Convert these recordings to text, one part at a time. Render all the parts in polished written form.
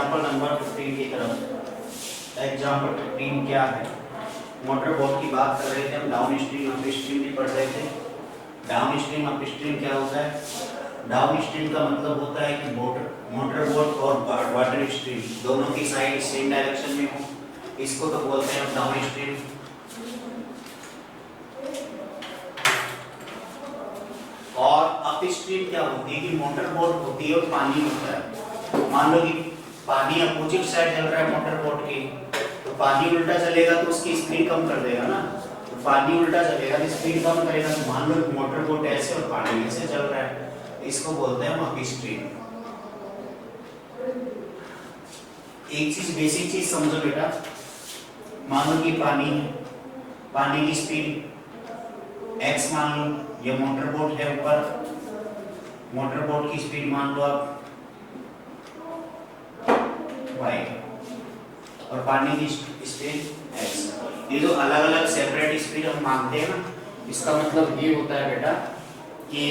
Example number 15 की तरफ। Example 15 क्या है? मोटर बोट की बात कर रहे थे हम, डाउन स्ट्रीम अप स्ट्रीम भी पढ़ रहे थे। डाउन स्ट्रीम अप स्ट्रीम क्या होता है? डाउन स्ट्रीम का मतलब होता है कि मोटर बोट और वाटर स्ट्रीम दोनों की साइड सेम डायरेक्शन में हो, इसको तो बोलते हैं हम डाउन स्ट्रीम। और अप स्ट्रीम क्या होती है कि मोटर बोट होती है और पानी होता है। मान लो कि पानी अपोजिट साइड चल रहा है मोटर बोट की, तो पानी उल्टा चलेगा तो उसकी स्पीड कम कर देगा ना। तो पानी उल्टा चलेगा तो स्पीड कम करेगा। तो मान लो मोटर बोट ऐसे और पानी ऐसे चल रहा है, इसको बोलते हैं हम अप स्ट्रीम। एक चीज बेसिक चीज समझो बेटा, मान लो कि पानी की स्पीड x मान लो, ये मोटर बोट है ऊपर, मोटर बोट की स्पीड मान लो आप y और पानी की स्पीड x। ये जो अलग अलग सेपरेट स्पीड हम मानते हैं ना, इसका मतलब ये होता है बेटा कि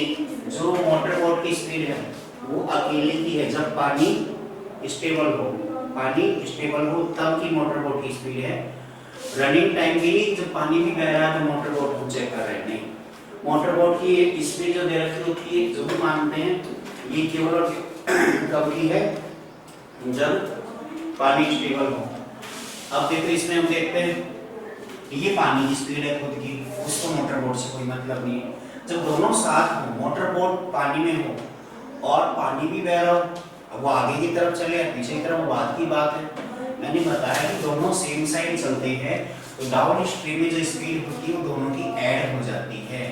जो मोटर बोट की स्पीड है वो अकेले की है जब पानी स्टेबल हो तब की मोटर बोट की स्पीड है। रनिंग टाइम भी जब पानी भी बह रहा है तो मोटर बोट को चेक कर रहे हैं, नहीं। मोटर बोट की स्पीड जो दे रखी होती है, जो भी मानते हैं, ये केवल और कब की है? जब पानी स्टेबल हो। अब देखो इसमें हम देखते हैं ये पानी की स्पीड है खुद की, उसको मोटर बोट से कोई मतलब नहीं है। जब दोनों साथ हो, मोटर बोट पानी में हो और पानी भी बह रहा हो, अब वो आगे की तरफ चले या पीछे की तरफ, वो बात की बात है। मैंने बताया कि दोनों सेम साइड चलते हैं तो डाउन स्ट्रीम में जो स्पीड होती है वो दोनों की ऐड हो जाती है,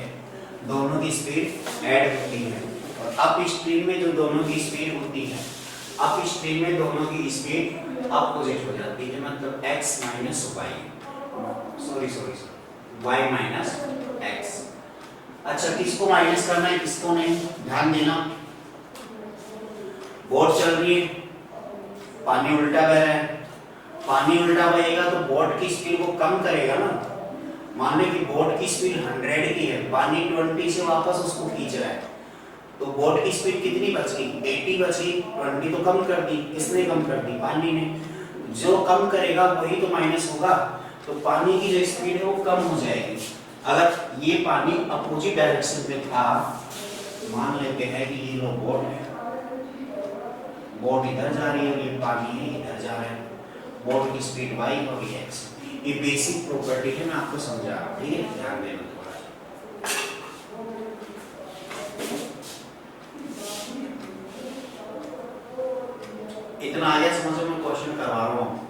दोनों की स्पीड ऐड होती है। और अप स्ट्रीम में जो दोनों की स्पीड होती है, अप स्ट्रीम में दोनों की स्पीड अपोजिट हो जाती है, मतलब x minus y, sorry y minus x। अच्छा, किसको माइनस करना है किसको नहीं, ध्यान देना। बोट चल रही है, पानी उल्टा बह रहा है, पानी उल्टा बहेगा तो बोट की स्पीड को कम करेगा ना। मान ले कि बोट की स्पीड 100 की है, पानी 20 से वापस उसको खींच रहा है, तो बोट की स्पीड कितनी बच गई? 80 बच गई। 20 तो कम कर दी, किसने कम कर दी? पानी ने। जो कम करेगा वही तो माइनस होगा, तो पानी की जो स्पीड है वो कम हो जाएगी। अगर ये पानी अपोजिट डायरेक्शन में था, मान लेते हैं कि ये लो बोट है, बोट इधर जा रही है और ये पानी है इधर जा रहा है, बोट की स्पीड y और ये x। ये बेसिक प्रॉपर्टी है, मैं आपको समझा रहा हूं, ठीक है, ध्यान देना थोड़ा। इतना आ गया समझो, मैं क्वेश्चन करवा रहा हूं।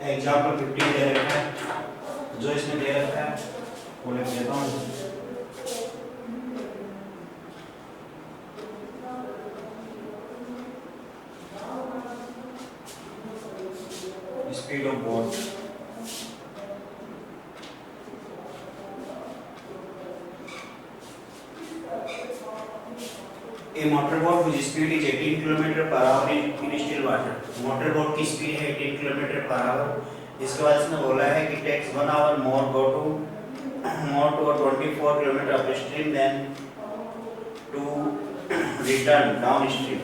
एग्जाम्पल 15 दे रखा है, जो इसमें दे रखा है वो लिख देता हूँ। Speed of boat, A motor boat whose speed is 18 km per hour in still water। Motor boat की स्पीड है 18 km per hour। इसके बाद इसने बोला है कि takes 1 hour more to 24 km upstream than to return downstream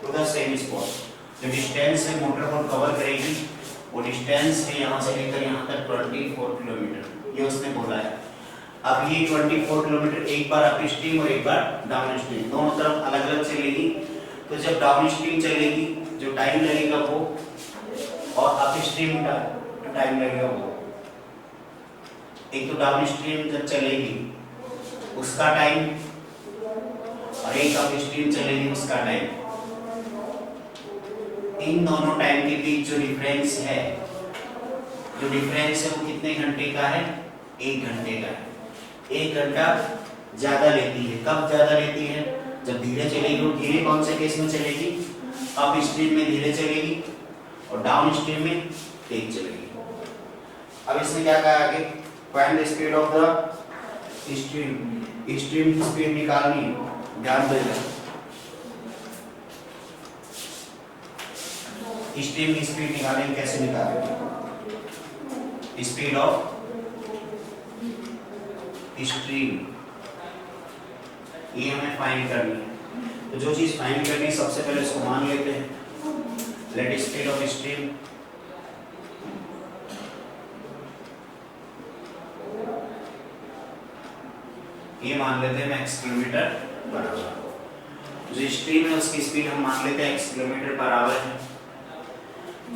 to the same spot। जो distance है मोटर बोट कवर करेगी, वो डिस्टेंस है यहाँ से लेकर यहाँ तक 24 किलोमीटर, ये उसने बोला है। अब ये 24 किलोमीटर एक बार अप स्ट्रीम और एक बार डाउन स्ट्रीम, दोनों तरफ अलग अलग चलेगी। तो जब डाउन स्ट्रीम चलेगी जो टाइम लगेगा वो, और अप स्ट्रीम का टाइम लगेगा वो। एक तो डाउन स्ट्रीम जब चलेगी उसका टाइम, और एक अप स्ट्रीम चलेगी उसका टाइम। इन दोनों टाइम के बीच जो डिफरेंस है वो कितने घंटे का है? 1 घंटे का है। 1 घंटा ज्यादा लेती है। कब ज्यादा लेती है? जब धीरे चलेगी वो धीरे कौन से केस में चलेगी, अप स्ट्रीम में धीरे चलेगी और डाउन स्ट्रीम में तेज चलेगी। अब इसने क्या कहा आगे, find the speed of the stream, stream की स्पीड निकालनी है, ध्यान देना। स्ट्रीम की स्पीड निकालेंगे, कैसे निकालेंगे, स्पीड ऑफ स्ट्रीम, ये हमें फाइंड करनी है। तो जो चीज फाइंड करनी है सबसे पहले इसको मान लेते हैं, लेट स्पीड ऑफ स्ट्रीम ये मान लेते हैं x किलोमीटर पर आवर। जो स्ट्रीम है उसकी स्पीड हम मान लेते हैं x किलोमीटर पर आवर है।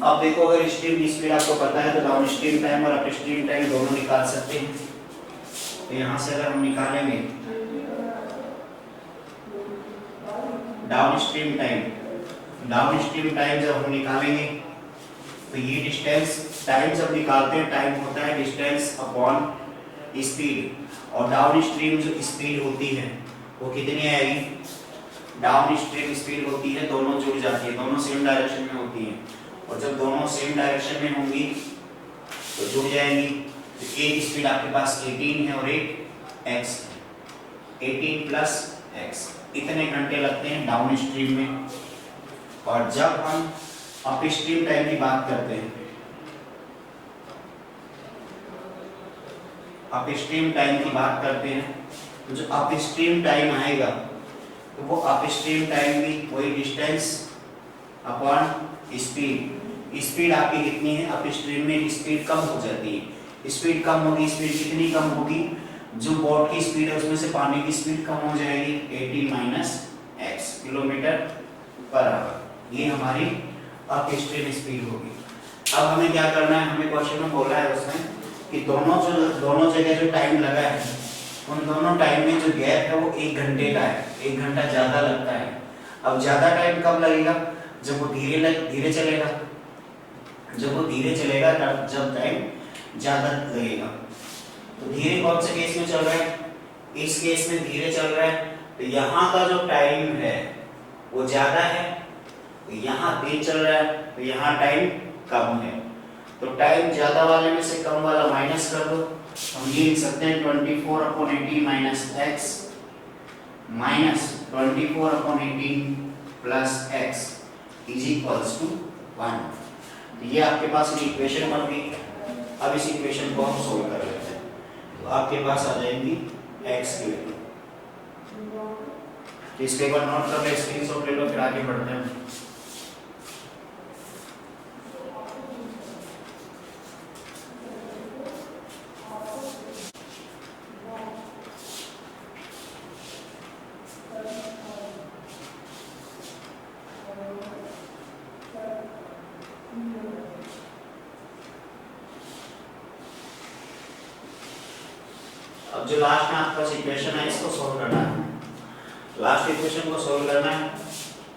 अब देखो अगर स्ट्रीम की स्पीड आपको पता है तो डाउन स्ट्रीम टाइम और अप स्ट्रीम टाइम दोनों निकाल सकते हैं। तो यहाँ से अगर हम निकालेंगे डाउन स्ट्रीम टाइम जब हम निकालेंगे तो ये डिस्टेंस, टाइम जब निकालते हैं टाइम होता है डिस्टेंस अपॉन स्पीड, और डाउन स्ट्रीम जो स्पीड होती है वो कितनी आएगी, डाउन स्ट्रीम स्पीड होती है दोनों जुड़ जाती है, दोनों सेम डायरेक्शन में होती है, और जब दोनों सेम डायरेक्शन में होंगी तो जुड़ जाएंगी। तो एक स्पीड आपके पास 18 है और एक x, 18 प्लस x, इतने घंटे लगते हैं डाउन स्ट्रीम में। और जब हम अप स्ट्रीम टाइम की बात करते हैं, अप स्ट्रीम टाइम की बात करते हैं तो जो अप स्ट्रीम टाइम आएगा तो वो अप स्ट्रीम टाइम भी वही डिस्टेंस अपॉन स्पीड। स्पीड आपकी कितनी है, अप स्ट्रीम में स्पीड कम हो जाती है, स्पीड कम होगी, स्पीड कितनी कम होगी, जो बोट की स्पीड है उसमें से पानी की स्पीड कम हो जाएगी, 18 minus x kilometre per hour, ये हमारी अप स्ट्रीम स्पीड होगी। अब हमें क्या करना है, हमें क्वेश्चन में बोला है उसमें कि दोनों जगह जो टाइम लगा है उन दोनों टाइम में जो गैप है वो 1 घंटे का है, 1 घंटा ज्यादा लगता है। अब ज्यादा टाइम कब लगेगा, जब वो धीरे चलेगा, जब वो धीरे चलेगा जब टाइम ज्यादा लगेगा। तो धीरे कौन से केस में चल रहा है, इस केस में धीरे चल रहा है, तो यहाँ का जो टाइम है वो ज्यादा है, तो यहाँ तेज चल रहा है तो यहाँ टाइम कम है। तो टाइम ज्यादा वाले में से कम वाला माइनस कर दो, हम ये लिख सकते हैं 24/18 minus x minus 24/18 plus x is equals to 1। तो ये आपके पास एक इक्वेशन बन गई। अब इस इक्वेशन को हम सोल्व कर लेते हैं, तो आपके पास आ जाएंगी x की वैल्यू। तो इसके एक बार नोट कर ले, स्क्रीनशॉट ले लो, फिर आगे बढ़ते हैं। अब जो लास्ट में आपका इक्वेशन है इसको सोल्व करना है, लास्ट इक्वेशन को सोल्व करना है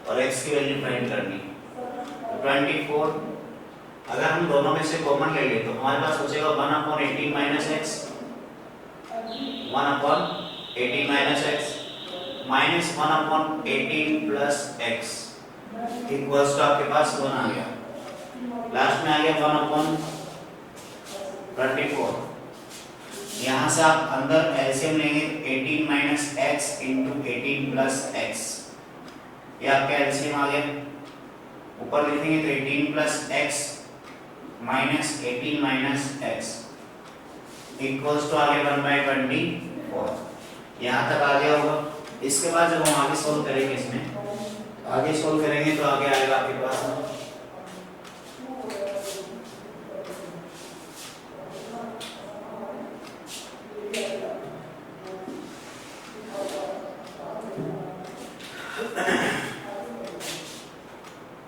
और x की वैल्यू फाइंड करनी है। तो 24 अगर हम दोनों में से कॉमन ले ले तो हमारे पास बचेगा 1/18 minus x, 1/18 minus x minus 1/18 plus x equals to आपके पास 1 आ गया, लास्ट में आ गया 1/24। यहाँ से आप अंदर एलसीएम लेंगे 18 minus x into 18 plus x, ये आपका एलसीएम आ गया। ऊपर लिखेंगे तो 18 plus x minus 18 minus x equals to आ गया 1/24। यहाँ तक आ गया होगा। इसके बाद जब हम आगे सोल्व करेंगे, इसमें आगे सोल्व करेंगे तो आगे आएगा आपके पास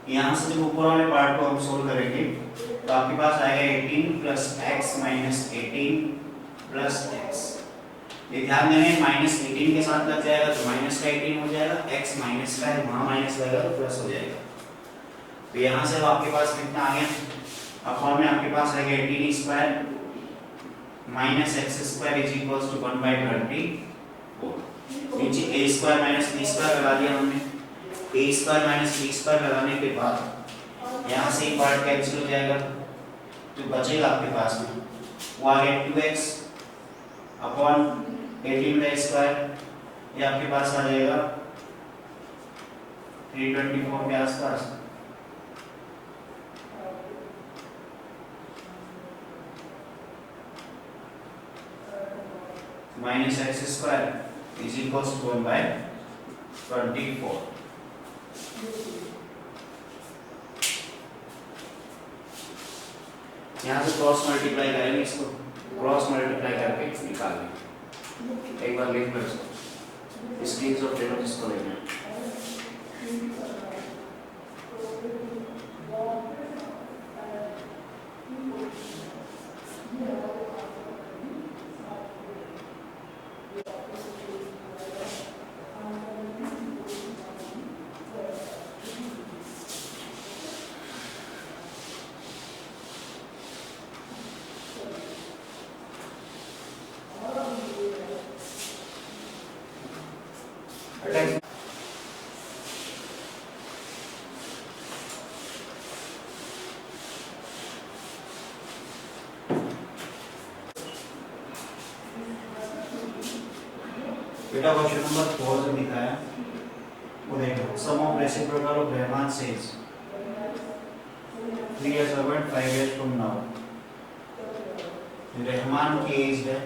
यहाँ से जब ऊपर वाले पार्ट को हम सोल्व करेंगे तो आपके पास आएगा 18 plus x minus 18 plus x। ये ध्यान देना है माइनस 18 के साथ लग जाएगा तो माइनस का 18 हो जाएगा, x माइनस का है वहाँ माइनस लगेगा तो प्लस हो जाएगा। तो यहाँ से आपके पास कितना आ गया, अपॉन में आपके पास आएगा 18 square minus x square is equals to 1/24। नीचे a square minus b square लगा दिया हमने। A square minus b square लगाने के बाद यहाँ से एक पार्ट कैंसिल हो जाएगा, जो बचेगा आपके पास में वो आ गया 2x अपॉन 18 का स्क्वायर, ये आपके पास आ जाएगा 324 के आसपास। Minus x square is equals to 1/24। यहाँ से क्रॉस मल्टीप्लाई करेंगे, इसको क्रॉस मल्टीप्लाई करके निकालेंगे। एक बार लिख लो इसको, स्क्रीनशॉट ले लो जिसको लेना है। बेटा क्वेश्चन नंबर 4 जो लिखा है वो देखो, sum of reciprocal of Rahman says 3 years ago and 5 years from now। Rahman की एज है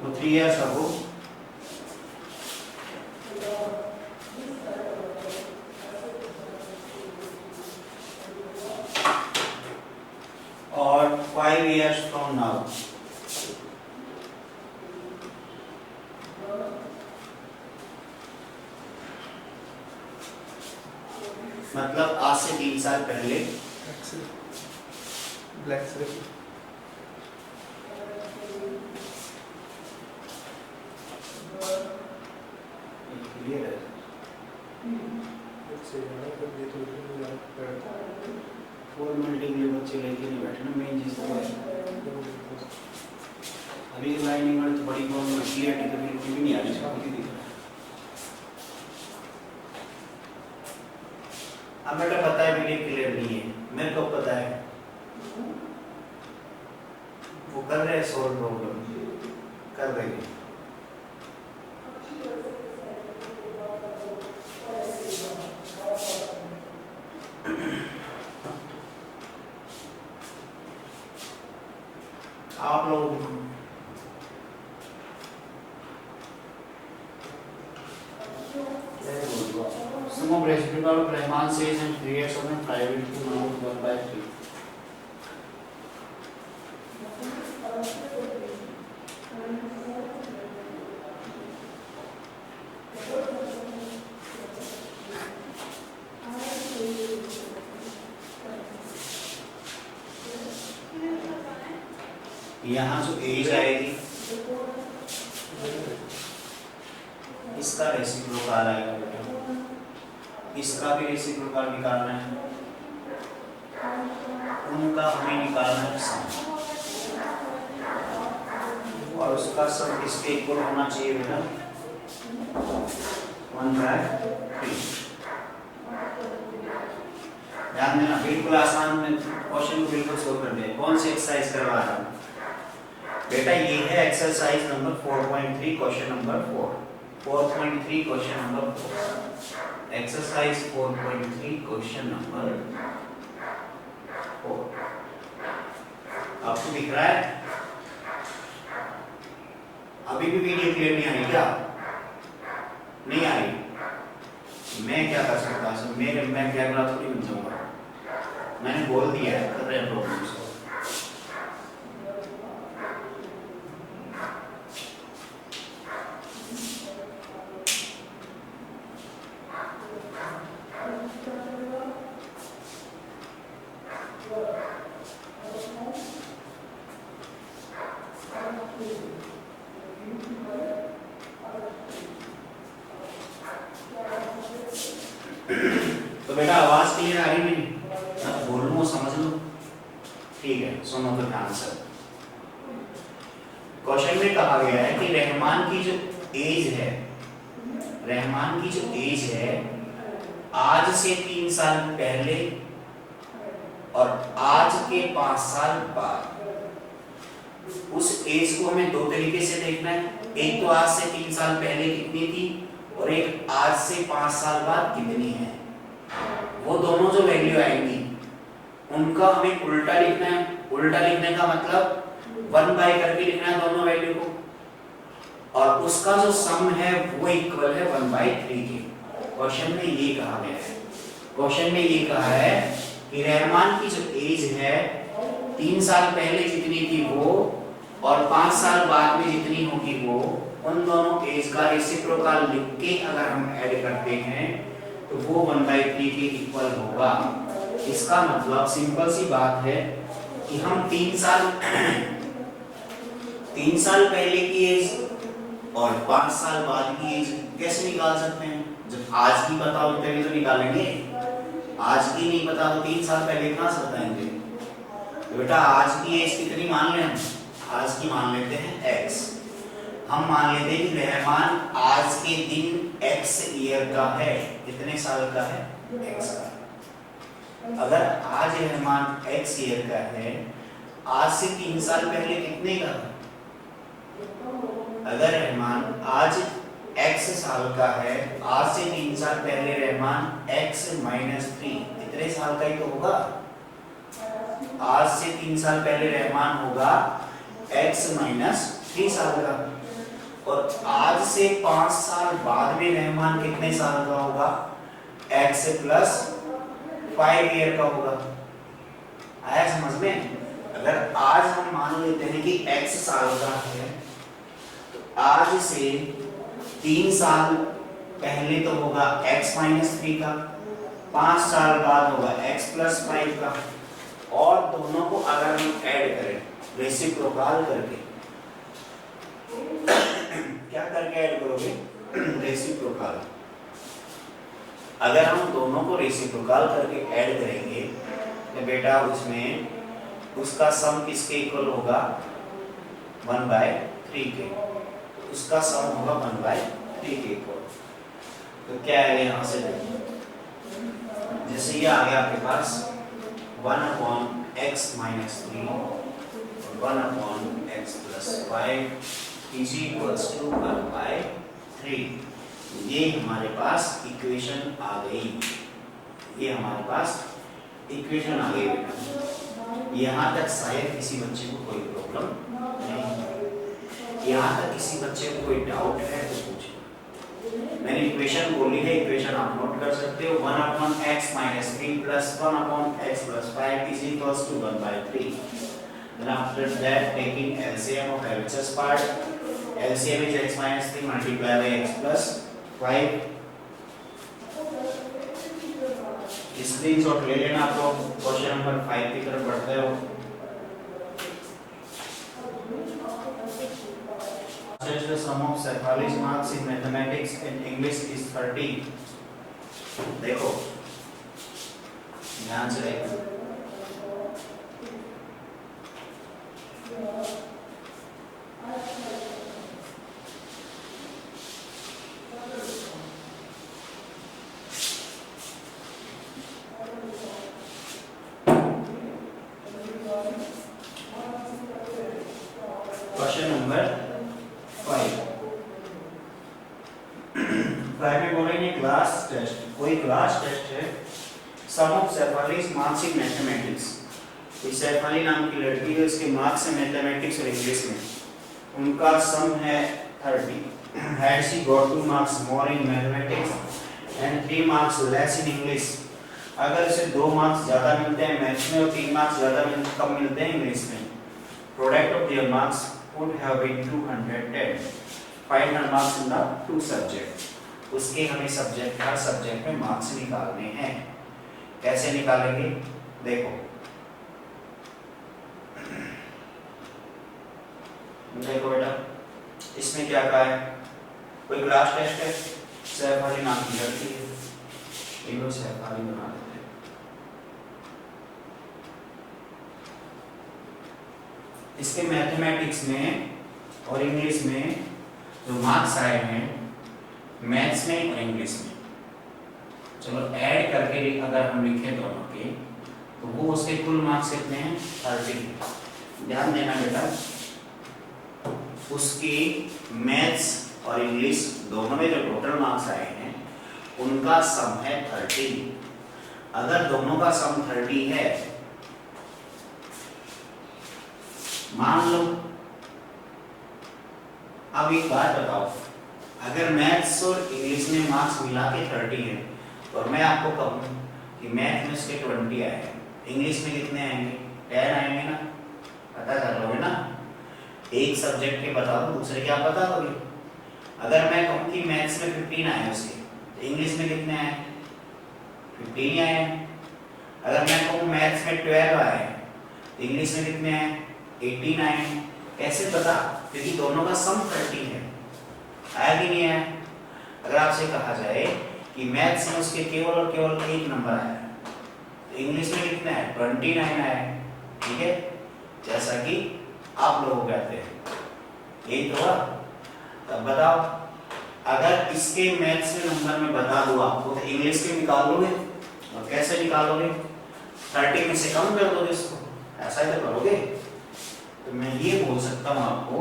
वो 3 years ago और 5 years from now। मतलब आज से 3 साल पहले ब्लैक से क्लियर है। फॉर्मेलिटी के लिए बच्चे लेके नहीं बैठे ना, मेन चीज तो है। अभी लाइनिंग वाली तो बड़ी प्रॉब्लम है, क्लियरिटी तो बिल्कुल भी नहीं आ रही है। अब बेटा पता है वीडियो क्लियर नहीं है, मेरे को पता है वो कर रहे हैं सॉल्व प्रॉब्लम कर देंगे। आप लोग sum of reciprocal of Riemann series and 3 years of 5 into 1/3। यहाँ जो एज आएगी इसका रेसिप्रोकल आएगा बेटा, इसका भी रेसिप्रोकल निकालना है, उनका हमें निकालना है सम, और उसका सम इसके इक्वल होना चाहिए बेटा 1/3। ध्यान देना, बिल्कुल आसान में क्वेश्चन को बिल्कुल सोल्व कर दिया। कौन सी एक्सरसाइज करवा रहा हूँ बेटा, ये है exercise number 4.3 question number 4। 4.3 question number 4, exercise 4.3 question number 4। आपको दिख रहा है? अभी भी वीडियो क्लियर नहीं आ रही क्या? नहीं आ रही? मैं क्या कर सकता हूँ? मैं कैमरा थोड़ी बन जाऊंगा, मैंने बोल दिया है कर रहे हैं प्रॉब्लम को। तो बेटा आवाज क्लियर आ रही नहीं? मैं बोल लूँ समझ लो, ठीक है? सुनो तो ध्यान से। क्वेश्चन में कहा गया है कि रहमान की जो एज है, रहमान की जो एज है आज से 3 साल पहले और आज के 5 साल बाद, उस एज को हमें दो तरीके से देखना है। एक तो आज से 3 साल पहले कितनी थी और एक आज से 5 साल बाद कितनी है। वो दोनों जो वैल्यू आएंगी उनका हमें उल्टा लिखना है। उल्टा लिखने का मतलब 1 बाय करके लिखना है दोनों वैल्यू को, और उसका जो सम है वो इक्वल है 1/3 के। क्वेश्चन में ये कहा गया है, क्वेश्चन में ये कहा है कि रहमान की जो एज है 3 साल पहले जितनी थी वो और 5 साल बाद में जितनी होगी वो, उन दोनों एज का रेसिप्रोकल लिख के अगर हम ऐड करते हैं तो वो 1/3 के इक्वल होगा। इसका मतलब सिंपल सी बात है कि हम 3 साल पहले की एज और 5 साल बाद की एज कैसे निकाल सकते हैं। जब आज की पता हो तभी तो निकालेंगे, आज की नहीं पता तो 3 साल पहले कहां से बताएंगे। तो बेटा आज की एज कितनी मान लें हम, आज की मान लेते हैं x। हम मान लेते हैं कि रहमान आज के दिन x ईयर का है, कितने साल का है, x का। अगर आज रहमान x ईयर का है, आज से 3 साल पहले कितने का था। अगर रहमान आज x साल का है, आज से 3 साल पहले रहमान x - 3 इतने साल का ही तो होगा। आज से 3 साल पहले रहमान होगा x - 3 साल का, और आज से 5 साल बाद में रहमान कितने साल का होगा, x + 5 ईयर का होगा। आया समझ में। अगर आज हम मान लेते हैं कि x साल का है, तो आज से 3 साल पहले तो होगा x - 3 का, 5 साल बाद होगा x + 5 का, और दोनों को अगर हम ऐड करें रेसिप्रोकल करके, क्या करके ऐड करोगे, रेसिप्रोकल। अगर हम दोनों को रेसिप्रोकल करके ऐड करेंगे तो बेटा उसमें उसका सम किसके इक्वल होगा, 1/3 के। उसका सम होगा 1/3 के इक्वल। तो क्या है यहाँ से देखिए, जैसे ये आ गया आपके पास 1/x - 3 और 1/x + 5 इज इक्वल्स टू 1/3। ये हमारे पास इक्वेशन आ गई, ये हमारे पास इक्वेशन आ गई बेटा। यहाँ तक शायद किसी बच्चे को कोई प्रॉब्लम नहीं है, यहाँ तक किसी बच्चे को कोई डाउट है तो पूछिए। मैंने इक्वेशन बोली है, इक्वेशन आप नोट कर सकते हो। 1/x - 3 + 1/x + 5 is equals to 1/3. Then after that, taking LCM of LHS part, LCM is x - 3 multiplied by x + 5. Screenshot ले लेना आप लोग, क्वेश्चन नंबर 5 की तरफ बढ़ते हो। The sum of Cephal's marks in mathematics and English is 30. देखो ध्यान से देखो, क्वेश्चन नंबर 5 में बोलेंगे क्लास टेस्ट। कोई क्लास टेस्ट है, sum of Cephal's marks in mathematics. कोई Cephali नाम की लड़की है, उसके मार्क्स है मैथमेटिक्स और इंग्लिश में, उनका सम है 30। Had she got 2 marks more in mathematics and 3 marks less in English, अगर उसे 2 मार्क्स ज्यादा मिलते हैं मैथ्स में और 3 मार्क्स ज्यादा कम मिलते हैं इंग्लिश में, product of their marks would have been 210. Find her marks in the 2 subjects. उसके हमें सब्जेक्ट, हर सब्जेक्ट में मार्क्स निकालने हैं। कैसे निकालेंगे देखो, देखो बेटा इसमें क्या कहा है, कोई क्लास टेस्ट है, Cephali नाम की लड़की है, इनको Cephali बना देते हैं। इसके मैथमेटिक्स में और इंग्लिश में जो मार्क्स आए हैं मैथ्स में और इंग्लिश में, चलो ऐड करके अगर हम लिखें दोनों के तो वो उसके कुल मार्क्स कितने हैं 30। ध्यान देना बेटा, उसकी मैथ्स और इंग्लिश दोनों में जो टोटल मार्क्स आए हैं उनका सम है 30। अगर दोनों का सम 30 है, मान लो, अब एक बात बताओ, अगर मैथ्स और इंग्लिश में मार्क्स मिला के 30 है और मैं आपको कहूँ कि मैथ में उसके 20 आए हैं, इंग्लिश में कितने आएंगे 10 आएंगे ना, पता कर लोगे ना, एक सब्जेक्ट के बता दो दूसरे के आप बता दोगे। अगर मैं कहूँ कि मैथ्स में 15 आए उसके तो इंग्लिश में कितने आए 15 ही आए हैं। अगर मैं कहूँ मैथ्स में 12 आए तो इंग्लिश में कितने आए 18 आए हैं। कैसे पता? क्योंकि दोनों का सम 30 है, आया कि नहीं आया। अगर आपसे कहा जाए कि मैथ्स में उसके केवल और केवल एक नंबर आया तो इंग्लिश में कितने आए 29 आए, ठीक है, जैसा कि आप लोग कहते हैं, यही तो हुआ। तब बताओ, अगर इसके मैथ्स में नंबर में बता दूं आपको तो इंग्लिश के निकाल लोगे, और कैसे निकालोगे 30 में से कम कर दोगे इसको, ऐसा ही तो करोगे। तो मैं ये बोल सकता हूँ आपको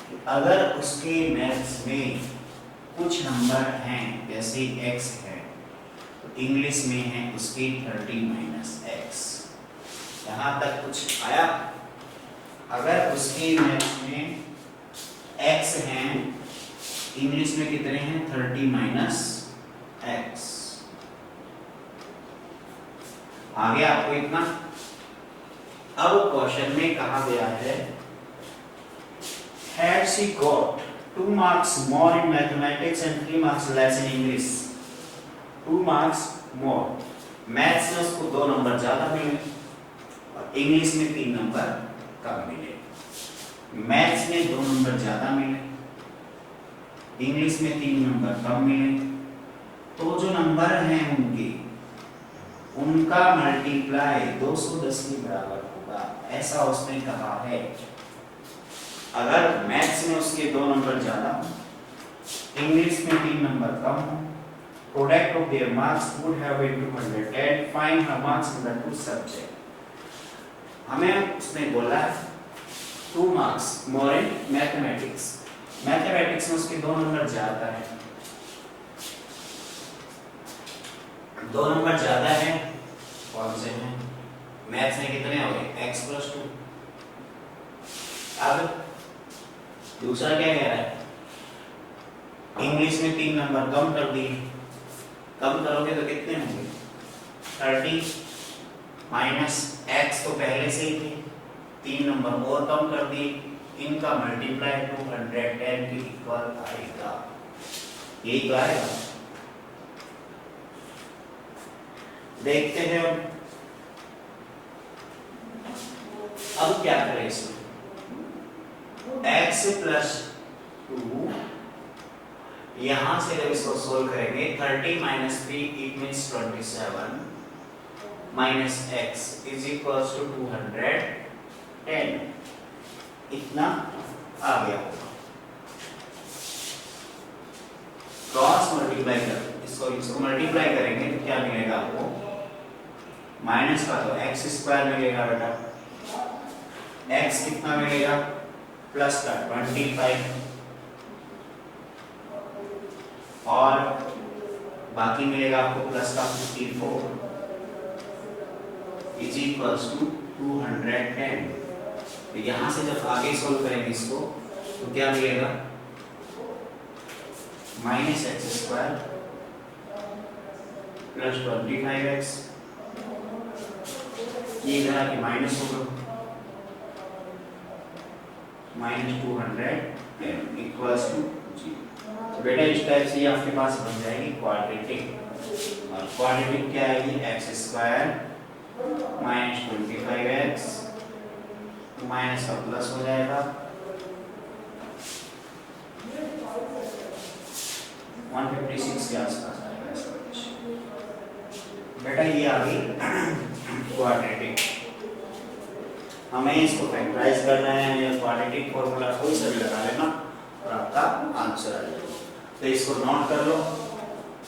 कि अगर उसके मैथ्स में कुछ नंबर हैं जैसे x है तो इंग्लिश में है उसकी 30 - x। यहाँ तक कुछ आया? अगर उसके मैथ्स में x हैं, इंग्लिश में कितने हैं 30 - x। आ गया आपको इतना? अब क्वेश्चन में कहा गया है had she got 2 marks more in mathematics and 3 marks less in English, 2 marks more, maths में उसको 2 नंबर ज्यादा मिले और इंग्लिश में 3 नंबर कम मिले। मैथ्स में 2 नंबर ज्यादा मिले, इंग्लिश में 3 नंबर कम मिले, तो जो नंबर हैं उनका मल्टीप्लाई 210 के बराबर होगा, ऐसा उसने कहा है। अगर मैथ्स में उसके 2 नंबर ज्यादा हो, इंग्लिश में 3 नंबर कम हो, product of their marks would have been 210, find her marks in the 2 subject. हमें उसने बोला है 2 marks more in mathematics, mathematics में उसके 2 नंबर ज्यादा है, 2 नंबर ज्यादा है, कौन से हैं? मैथ्स में कितने हो गए x + 2। अब दूसरा क्या कह रहा है? इंग्लिश में 3 नंबर कम कर दिए, कम करोगे तो कितने होंगे 30 माइनस x तो पहले से ही थे, 3 नंबर और कम कर दिए, इनका मल्टीप्लाई 210 के इक्वल आएगा, यही तो आएगा। देखते हैं अब क्या करें इसमें, x + 2, यहां से जब इसको सोल्व करेंगे 30 - 3 it means 27 minus x is equals to 210, इतना आ गया होगा। क्रॉस मल्टीप्लाई कर इसको मल्टीप्लाई करेंगे तो क्या मिलेगा आपको, माइनस का तो x² मिलेगा बेटा, x कितना मिलेगा प्लस का 25 और बाकी मिलेगा आपको प्लस का 54 इज इक्वल्स टू 210। तो यहां से जब आगे सोल्व करेंगे इसको तो क्या मिलेगा, -x² प्लस 25x, ये इधर आके माइनस होगा, -210 इक्वल्स टू 0। तो बेटा इस टाइप से ये आपके पास बन जाएगी क्वाड्रेटिक, और क्वाड्रेटिक क्या आएगी x² -25x माइनस का प्लस हो जाएगा 156 के आसपास आएगा ऐसा कुछ। बेटा ये आ गई क्वाड्रेटिक। हमें इसको फैक्टराइज करना है या क्वाड्रेटिक फॉर्मूला कोई सा भी लगा लेना और आपका आंसर आ जाएगा। तो इसको नोट कर लो,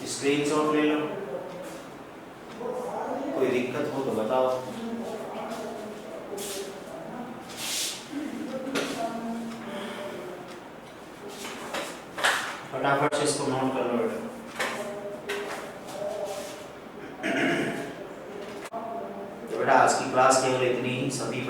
स्क्रीनशॉट ले लो, कोई दिक्कत हो तो बताओ। फटाफट से इसको नोट कर लो बेटा। तो बेटा आज की क्लास केवल इतनी ही। सभी